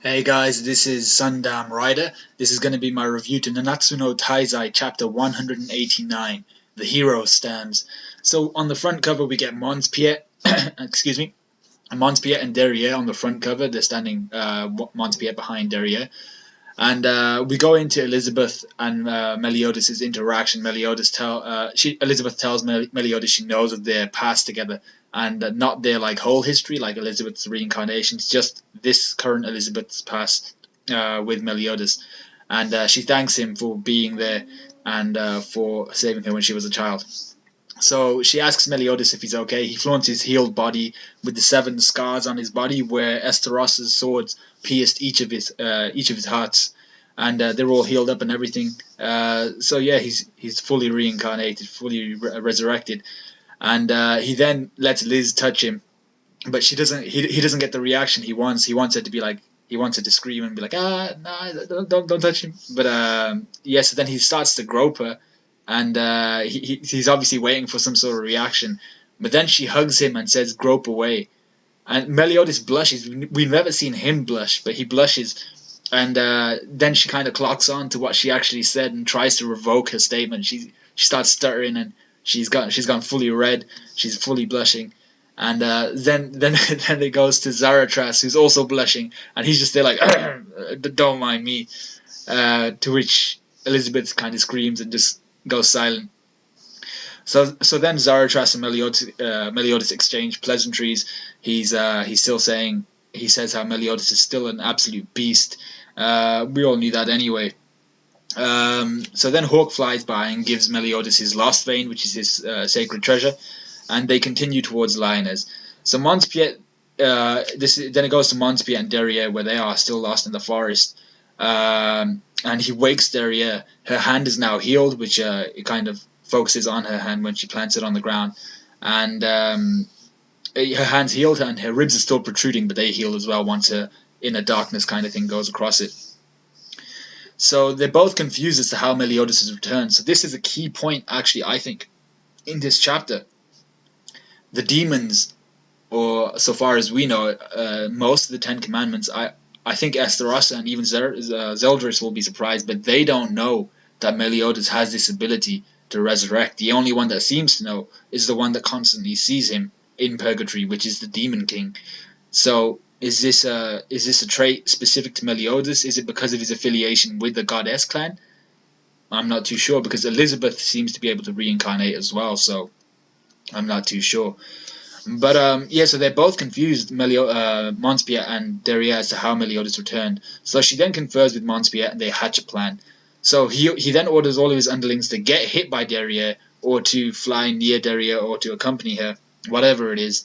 Hey guys, this is Sundam Rider. This is going to be my review to Nanatsu no Taizai chapter 189, The Hero Stands. So on the front cover we get Mons Piet, excuse me, Mons Piet and Derriere on the front cover. They're standing Mons Piet behind Derriere. And we go into Elizabeth and Meliodas' interaction. Elizabeth tells Meliodas she knows of their past together, and not their like whole history, like Elizabeth's reincarnations, just this current Elizabeth's past with Meliodas. And she thanks him for being there and for saving her when she was a child. So she asks Meliodas if he's okay. He flaunts his healed body with the 7 scars on his body where Asteros's swords pierced each of his hearts, and they're all healed up and everything. So yeah, he's fully reincarnated, fully resurrected, and he then lets Liz touch him, but she doesn't. He doesn't get the reaction he wants. He wants her to be like. He wants her to scream and be like, no, don't touch him. But yeah, so then he starts to grope her, and he's obviously waiting for some sort of reaction. But then she hugs him and says, "Grope away." And Meliodas blushes. We've never seen him blush, but he blushes. And then she kind of clocks on to what she actually said and tries to revoke her statement. She starts stuttering and she's gone fully red. She's fully blushing. And then it goes to Zaratras, who's also blushing, and he's just there like, "Don't mind me." To which Elizabeth kind of screams and just goes silent. So then Zaratras and Meliodas exchange pleasantries. He's still saying, he says how Meliodas is still an absolute beast. We all knew that anyway. So then Hawk flies by and gives Meliodas his lost vein, which is his sacred treasure, and they continue towards Lyonesse. So Mons Piet, then it goes to Mons Piet and Derriere, where they are still lost in the forest. And he wakes Derriere. Her hand is now healed, which it kind of focuses on her hand when she plants it on the ground. And her hand's healed and her ribs are still protruding, but they heal as well once her inner darkness kind of thing goes across it. So they're both confused as to how Meliodas has returned. So this is a key point, actually, I think, in this chapter. The demons, or so far as we know, most of the 10 Commandments, I think Esterossa and even Zeldris will be surprised, but they don't know that Meliodas has this ability to resurrect. The only one that seems to know is the one that constantly sees him in purgatory, which is the Demon King. So is this a trait specific to Meliodas? Is it because of his affiliation with the Goddess clan? I'm not too sure, because Elizabeth seems to be able to reincarnate as well, so I'm not too sure. But yeah, so they're both confused, Mons Piet and Derriere, as to how Meliodas returned. So she then confers with Mons Piet and they hatch a plan. So he then orders all of his underlings to get hit by Derriere, or to fly near Derriere, or to accompany her, whatever it is.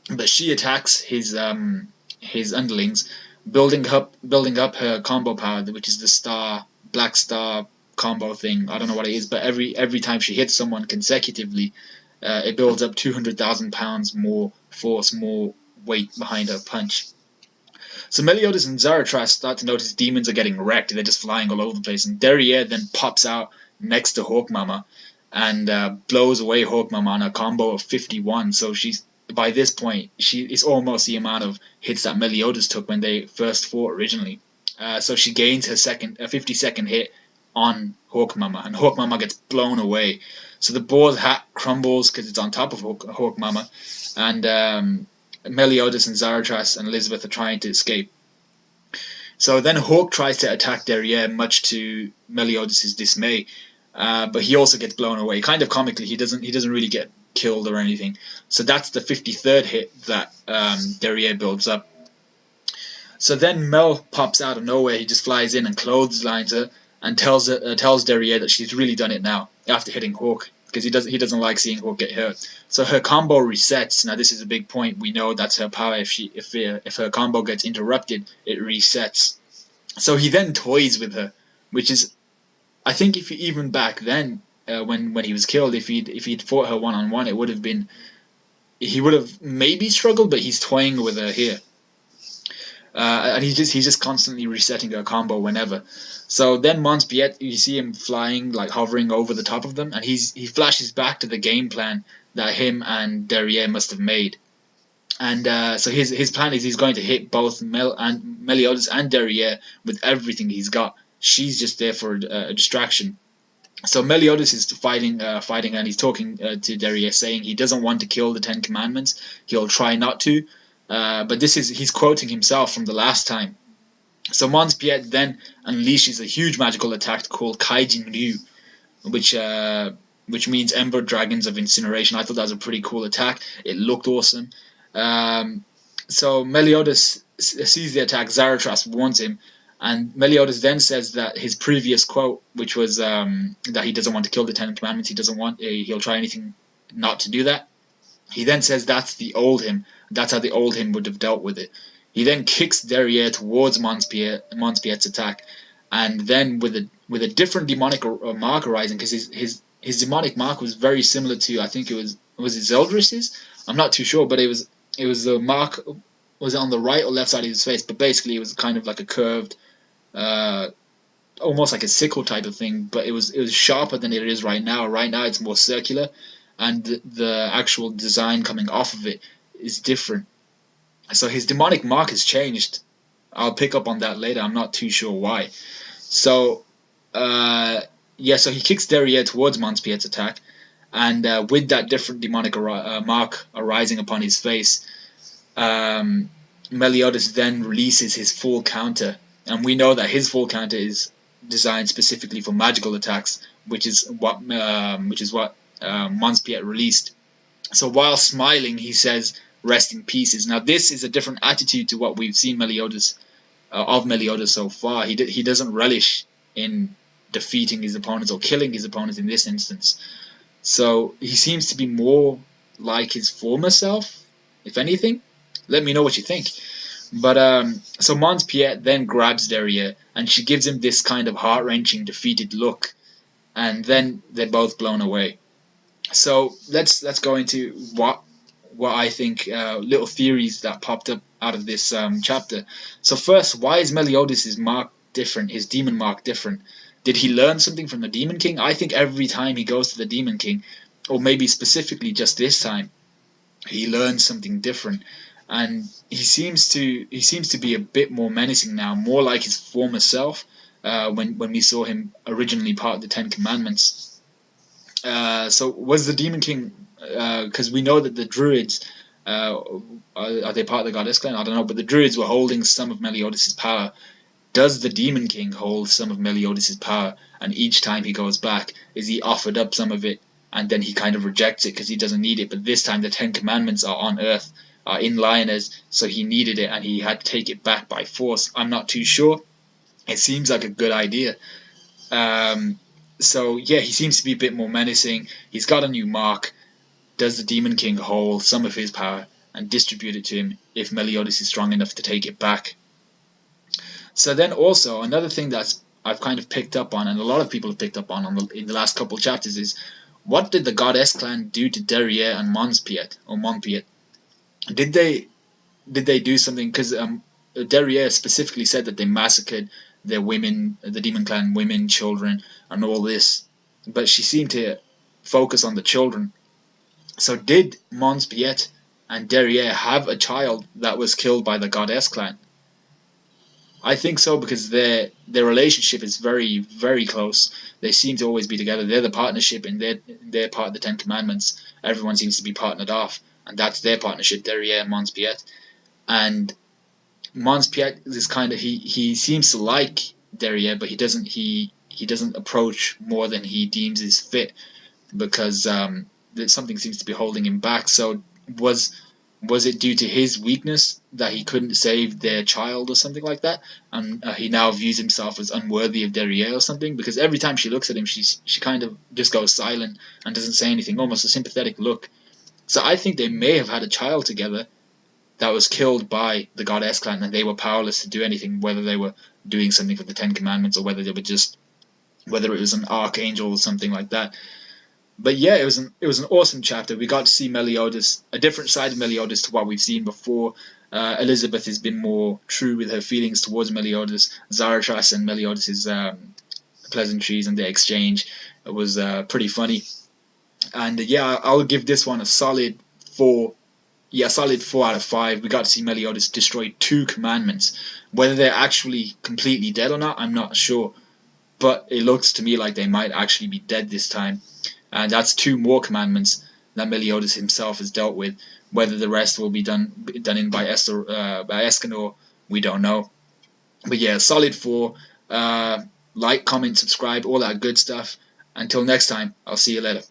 But she attacks his underlings, building up her combo power, which is the black star combo thing. I don't know what it is, but every time she hits someone consecutively, it builds up 200,000 pounds more force, more weight behind her punch. So Meliodas and Zaratras start to notice demons are getting wrecked. They're just flying all over the place. And Derriere then pops out next to Hawk Mama and blows away Hawk Mama on a combo of 51. So by this point, she is almost the amount of hits that Meliodas took when they first fought originally. So she gains her 50-second hit on Hawk Mama, and Hawk Mama gets blown away. So the boar's hat crumbles because it's on top of Hawk Mama, and Meliodas and Zaratras and Elizabeth are trying to escape. So then Hawk tries to attack Derriere, much to Meliodas' dismay, but he also gets blown away. Kind of comically, he doesn't really get killed or anything. So that's the 53rd hit that Derriere builds up. So then Mel pops out of nowhere. He just flies in and clotheslines her, and tells Derriere that she's really done it now after hitting Hawk, because he doesn't like seeing Hawk get hurt. So her combo resets. Now this is a big point. We know that's her power. If her combo gets interrupted, it resets. So he then toys with her, which is, I think, if even back then when he was killed, if he'd fought her one-on-one, he would have maybe struggled, but he's toying with her here. And he's just constantly resetting her combo whenever. So then Mons Piet, you see him flying, like hovering over the top of them, and he flashes back to the game plan that him and Derriere must have made. And so his plan is he's going to hit both Meliodas and Derriere with everything he's got. She's just there for a distraction. So Meliodas is fighting, and he's talking to Derriere, saying he doesn't want to kill the Ten Commandments. He'll try not to, but he's quoting himself from the last time. So Mons Piet then unleashes a huge magical attack called Kaijin Ryu, which means Ember Dragons of Incineration. I thought that was a pretty cool attack. It looked awesome. So Meliodas sees the attack. Zarathustra warns him, and Meliodas then says that his previous quote, which was that he doesn't want to kill the Ten Commandments, he'll try anything not to do that. He then says that's the old him. That's how the old him would have dealt with it. He then kicks Derriere towards Mons Piet's attack, and then with a different demonic mark arising, because his demonic mark was very similar to, I think it was Zeldris's. I'm not too sure, but it was the mark, was it on the right or left side of his face? But basically, it was kind of like a curved, almost like a sickle type of thing. But it was sharper than it is right now. Right now, it's more circular, and the actual design coming off of it is different. So his demonic mark has changed. I'll pick up on that later. I'm not too sure why. So, so he kicks Derriere towards Mons Piet's attack, and with that different demonic mark arising upon his face, Meliodas then releases his full counter, and we know that his full counter is designed specifically for magical attacks, which is what Mons Piet released. So while smiling, he says, "Rest in pieces." Now this is a different attitude to what we've seen Meliodas so far. He doesn't relish in defeating his opponents or killing his opponents in this instance. So he seems to be more like his former self, if anything. Let me know what you think. But so Mons Piet then grabs Derriere, and she gives him this kind of heart-wrenching, defeated look, and then they're both blown away. So let's go into what I think, little theories that popped up out of this chapter. So first, why is Meliodas' mark different, his demon mark different? Did he learn something from the Demon King? I think every time he goes to the Demon King, or maybe specifically just this time, he learns something different, and he seems to be a bit more menacing now, more like his former self when we saw him originally part of the Ten Commandments. So was the Demon King, because we know that the Druids, are they part of the Goddess clan? I don't know, but the Druids were holding some of Meliodas' power. Does the Demon King hold some of Meliodas' power? And each time he goes back, is he offered up some of it, and then he kind of rejects it because he doesn't need it? But this time the Ten Commandments are on Earth, are in Lioness, so he needed it and he had to take it back by force. I'm not too sure. It seems like a good idea. So yeah, he seems to be a bit more menacing. He's got a new mark. Does the Demon King hold some of his power and distribute it to him if Meliodas is strong enough to take it back? So then also, another thing that I've kind of picked up on, and a lot of people have picked up on in the last couple of chapters, is what did the Goddess clan do to Derriere and Mons Piet? Did they do something? Because Derriere specifically said that they massacred their women, the Demon Clan women, children, and all this, but she seemed to focus on the children. So did Mons Piet and Derriere have a child that was killed by the Goddess clan? I think so, because their relationship is very, very close. They seem to always be together. They're the partnership in their part of the Ten Commandments. Everyone seems to be partnered off, and that's their partnership, Derriere and Mons Piet. And Mons Piet is kind of, he seems to like Derriere, but he doesn't approach more than he deems is fit, because something seems to be holding him back. So was it due to his weakness that he couldn't save their child or something like that, and he now views himself as unworthy of Derriere or something? Because every time she looks at him, she kind of just goes silent and doesn't say anything, almost a sympathetic look. So I think they may have had a child together that was killed by the Goddess clan, and they were powerless to do anything, whether they were doing something for the Ten Commandments or whether it was an archangel or something like that. But yeah, it was an awesome chapter. We got to see Meliodas, a different side of Meliodas to what we've seen before. Elizabeth has been more true with her feelings towards Meliodas. Zarathustra and Meliodas' pleasantries and their exchange was pretty funny. And yeah, I'll give this one a solid 4 yeah, solid 4 out of 5. We got to see Meliodas destroy 2 commandments. Whether they're actually completely dead or not, I'm not sure. But it looks to me like they might actually be dead this time. And that's 2 more commandments that Meliodas himself has dealt with. Whether the rest will be done in by Escanor, we don't know. But yeah, solid 4. Like, comment, subscribe, all that good stuff. Until next time, I'll see you later.